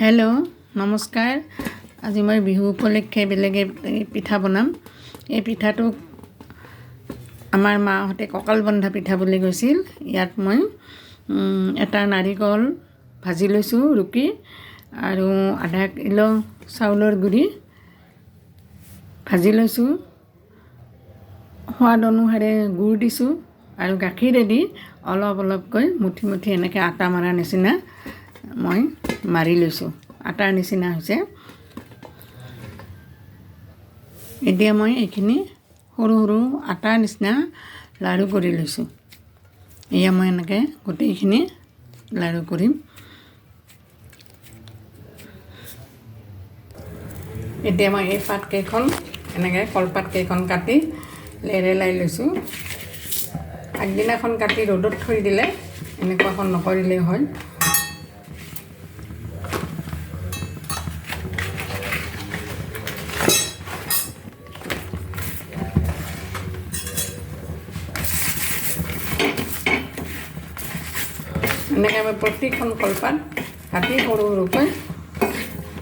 Hello' নমস্কাৰ। আজি মই বিহু উপলক্ষে বেলেগে পিঠা বনাম। এই পিঠাটো আমাৰ মাহঁতে কঁকাল বন্ধা পিঠা বুলি কৈছিল। ইয়াত মই এটা নাৰিকল ভাজি লৈছোঁ ৰুকি, আৰু আধা কিলো চাউলৰ গুড়ি ভাজি লৈছোঁ। সোৱাদ অনুসাৰে গুড় দিছোঁ আৰু গাখীৰেদি অলপ অলপকৈ মুঠি মুঠি এনেকৈ আটা মৰা নিচিনা মই মাৰি লৈছোঁ। আটাৰ নিচিনা হৈছে। এতিয়া মই এইখিনি সৰু সৰু আটাৰ নিচিনা লাড়ু কৰি লৈছোঁ। এয়া মই এনেকৈ গোটেইখিনি লাড়ু কৰিম। এতিয়া মই এই পাতকেইখন এনেকৈ কলপাতকেইখন কাটি লেৰেলাই লৈছোঁ। আগদিনাখন কাটি ৰ'দত থৈ দিলে এনেকুৱাখন নকৰিলেই হয়। এনেকৈ মই প্ৰতিখন কলপাত কাটি সৰু সৰুকৈ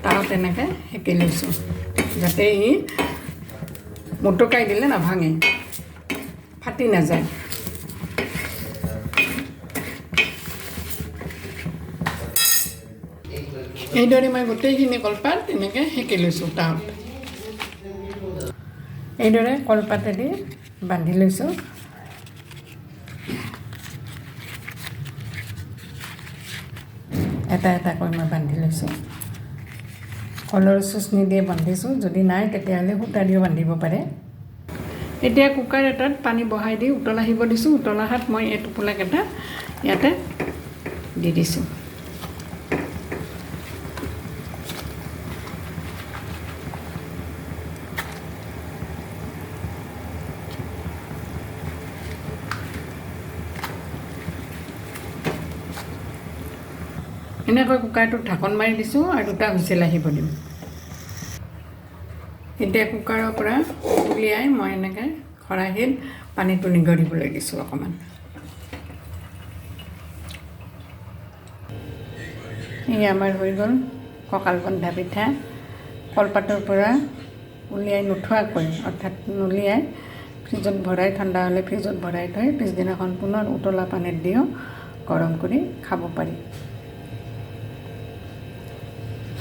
তাত এনেকৈ সেকি লৈছোঁ, যাতে ই মুটকাই দিলে নাভাঙে, ফাটি নাযায়। এইদৰে মই গোটেইখিনি কলপাত এনেকৈ সেকি লৈছোঁ তাত। এইদৰে কলপাতেদি বান্ধি লৈছোঁ। এটা এটাকৈ মই বান্ধি লৈছোঁ। কলৰ চুচনি দিয়ে বান্ধিছোঁ, যদি নাই তেতিয়াহ'লে সূতা দিও বান্ধিব পাৰে। এতিয়া কুকাৰ এটাত পানী বহাই দি উতল আহিব দিছোঁ। উতল অহাত মই এই টোপোলাকেইটা ইয়াতে দি দিছোঁ। এনেকৈ কুকাৰটোত ঢাকন মাৰি দিছোঁ আৰু দুটা হুইচেল আহিব দিম। এতিয়া কুকাৰৰ পৰা উলিয়াই মই এনেকৈ খৰাহীত পানীটো নিগৰিবলৈ দিছোঁ অকণমান। এই আমাৰ হৈ গ'ল কঁকাল বন্ধা পিঠা। কলপাতৰ পৰা উলিয়াই নোথোৱাকৈ, অৰ্থাৎ নুলিয়াই ফ্ৰিজত ভৰাই, ঠাণ্ডা হ'লে ফ্ৰিজত ভৰাই থৈ পিছদিনাখন পুনৰ উতলা পানীত দিও গৰম কৰি খাব পাৰি।